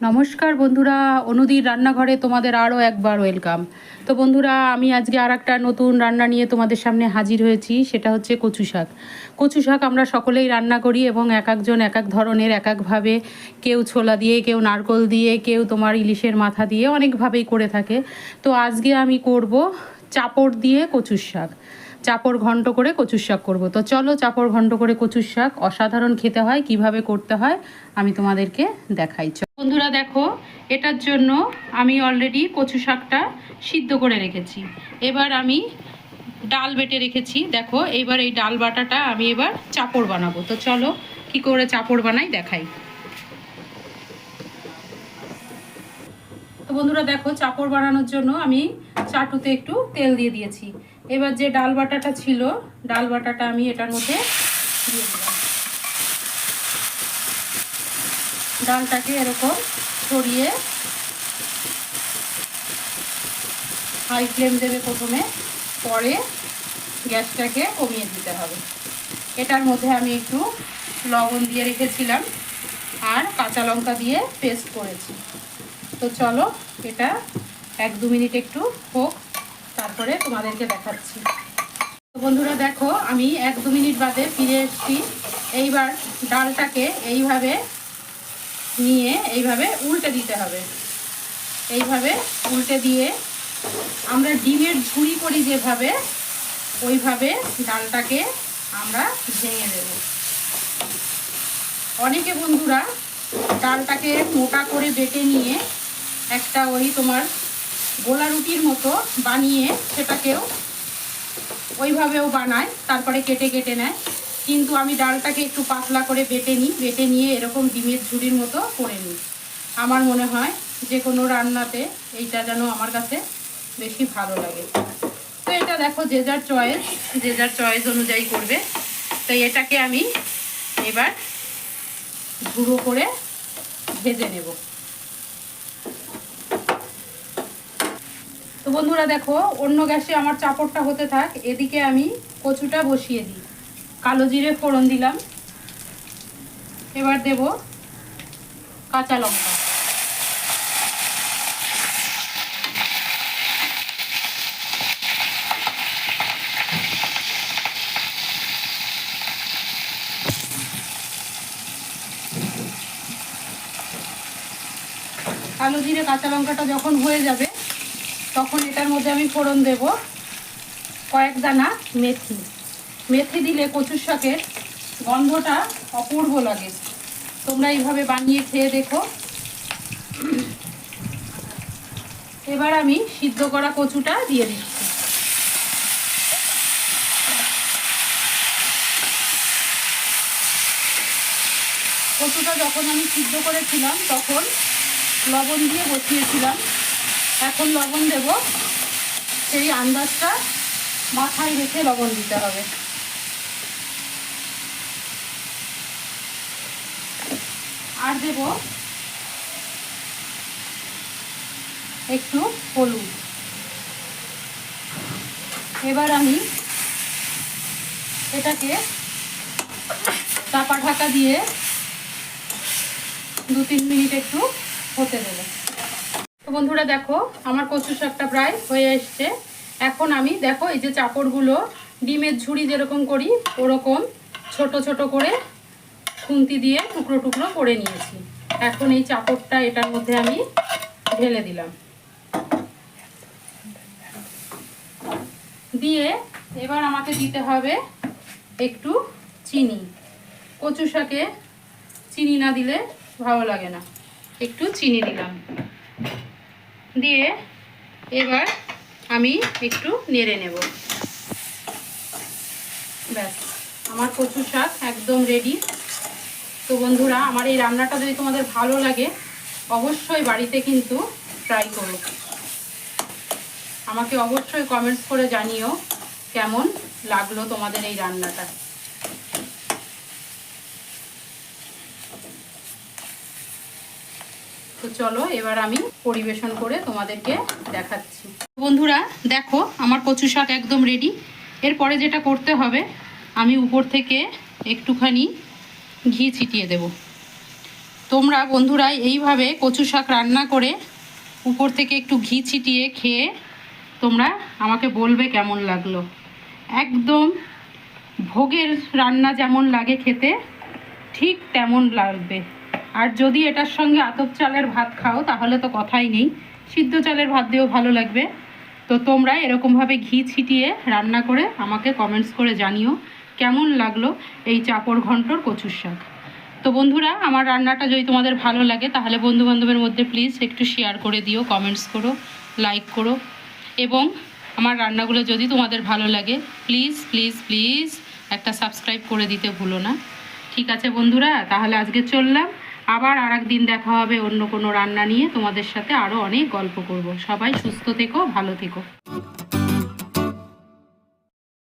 নমস্কার বন্ধুরা, অনুদির রান্নাঘরে তোমাদের আরও একবার ওয়েলকাম। তো বন্ধুরা, আমি আজকে আর একটা নতুন রান্না নিয়ে তোমাদের সামনে হাজির হয়েছি। সেটা হচ্ছে কচু শাক। কচু শাক আমরা সকলেই রান্না করি এবং এক একজন এক এক ধরনের এক একভাবে, কেউ ছোলা দিয়ে, কেউ নারকোল দিয়ে, কেউ তোমার ইলিশের মাথা দিয়ে অনেকভাবেই করে থাকে। তো আজকে আমি করব চাপড় দিয়ে কচুর শাক। চাপড় ঘন্ট করে কচুর শাক করব। তো চলো, চাপড় ঘন্ট করে কচুর শাক অসাধারণ খেতে হয়, কিভাবে করতে হয় আমি তোমাদেরকে দেখাই। বন্ধুরা দেখো, এটার জন্য আমি অলরেডি কচু শাকটা সিদ্ধ করে রেখেছি। এবার আমি ডাল বেটে রেখেছি। দেখো, এবার এই ডাল বাটাটা আমি এবার চাপড় বানাবো। তো চলো কি করে চাপড় বানাই দেখাই। তো বন্ধুরা দেখো, চাপড় বানানোর জন্য আমি চাটুতে একটু তেল দিয়ে দিয়েছি। এবার যে ডাল বাটাটা ছিল, ডাল বাটাটা আমি এটার মধ্যে দিয়ে দিলাম। ডালটাকে এরকম ছড়িয়ে হাই ফ্লেম দেবে প্রথমে, পরে গ্যাসটাকে কমিয়ে দিতে হবে। এটার মধ্যে আমি একটু লবণ দিয়ে রেখেছিলাম আর কাঁচা লঙ্কা দিয়ে পেস্ট করেছি। তো চলো এটা 1-2 মিনিট একটু হোক, তারপরে তোমাদেরকে দেখাচ্ছি। তো বন্ধুরা দেখো, আমি 1-2 মিনিট বাদে ফিরে এসেছি। এইবার ডালটাকে এইভাবে নিয়ে এইভাবে উল্টে দিতে হবে। এইভাবে উল্টে দিয়ে আমরা ডিমের ঝুড়ি করি যেভাবে, ওইভাবে ডালটাকে আমরা ভেঙে দেব। অনেকে বন্ধুরা ডালটাকে মোটা করে বেটে নিয়ে একটা ওই তোমার গোলা রুটির মতো বানিয়ে সেটাকেও ওইভাবেও বানায়, তারপরে কেটে কেটে নেয়। কিন্তু আমি ডালটাকে একটু পাতলা করে বেটে নিই, বেটে নিয়ে এরকম ডিমের ঝুড়ির মতো করে নিই। আমার মনে হয় যে কোনো রান্নাতে এইটা যেন আমার কাছে বেশি ভালো লাগে। তো এটা দেখো, যে যার চয়েস অনুযায়ী করবে। তাই এটাকে আমি এবার গুঁড়ো করে ভেজে নেব। তো বন্ধুরা দেখো, অন্য গ্যাসে আমার চাপড়টা হতে থাক, এদিকে আমি কচুটা বসিয়ে দিই। কালো জিরে ফোড়ন দিলাম। এবার দেব কাঁচা লঙ্কা। কালো জিরে কাঁচা লঙ্কাটা যখন হয়ে যাবে, তখন এটার মধ্যে আমি ফোড়ন দেব কয়েক দানা মেথি। মেথি দিলে কচুর শাকের গন্ধটা অপূর্ব লাগে। তোমরা এইভাবে বানিয়ে খেয়ে দেখো। এবার আমি সিদ্ধ করা কচুটা দিয়ে দিচ্ছি। কচুটা যখন আমি সিদ্ধ করেছিলাম তখন লবণ দিয়ে বসিয়েছিলাম। এখন লবণ দেব, সেই আন্দাজটা মাথায় রেখে লবণ দিতে হবে। আর দেব একটু হলুদ। এবার আমি এটাকে চাপা ঢাকা দিয়ে 2-3 মিনিট একটু হতে দেবো। তো বন্ধুরা দেখো, আমার কচু শাকটা প্রায় হয়ে এসছে। এখন আমি দেখো, এই যে চাপড়গুলো ডিমের ঝুড়ি যেরকম করি ওরকম ছোট ছোট করে খুন্তি দিয়ে টুকরো টুকরো করে নিয়েছি। এখন এই চাপড়টা এটার মধ্যে আমি ঢেলে দিলাম। দিয়ে এবার আমাকে দিতে হবে একটু চিনি। কচু শাকে চিনি না দিলে ভালো লাগে না, একটু চিনি দিলাম। দিয়ে এবার আমি একটু নেড়ে নেব। ব্যাস, আমার কচু শাক একদম রেডি। তো বন্ধুরা, আমার এই রান্নাটা যদি তোমাদের ভালো লাগে, অবশ্যই বাড়িতে কিন্তু ট্রাই করো। আমাকে অবশ্যই কমেন্টস করে জানিও কেমন লাগলো তোমাদের এই রান্নাটা। তো চলো এবার আমি পরিবেশন করে তোমাদেরকে দেখাচ্ছি। বন্ধুরা দেখো, আমার কচু শাক একদম রেডি। এরপরে যেটা করতে হবে, আমি উপর থেকে একটুখানি ঘি ছিটিয়ে দেব। তোমরা বন্ধুরা এইভাবে কচু শাক রান্না করে উপর থেকে একটু ঘি ছিটিয়ে খেয়ে তোমরা আমাকে বলবে কেমন লাগলো। একদম ভোগের রান্না যেমন লাগে খেতে ঠিক তেমন লাগবে। আর যদি এটার সঙ্গে আতপ চালের ভাত খাও তাহলে তো কথাই নেই, সিদ্ধ চালের ভাত দিয়েও ভালো লাগবে। তো তোমরা এরকমভাবে ঘি ছিটিয়ে রান্না করে আমাকে কমেন্টস করে জানিও কেমন লাগলো এই চাপড় ঘন্টর কচুর শাক। তো বন্ধুরা আমার রান্নাটা যদি তোমাদের ভালো লাগে তাহলে বন্ধুবান্ধবের মধ্যে প্লিজ একটু শেয়ার করে দিও, কমেন্টস করো, লাইক করো, এবং আমার রান্নাগুলো যদি তোমাদের ভালো লাগে প্লিজ প্লিজ প্লিজ একটা সাবস্ক্রাইব করে দিতে ভুলো না। ঠিক আছে বন্ধুরা, তাহলে আজকে চললাম। আবার আর একদিন দেখা হবে অন্য কোনো রান্না নিয়ে, তোমাদের সাথে আরও অনেক গল্প করব। সবাই সুস্থ থেকো, ভালো থেকো।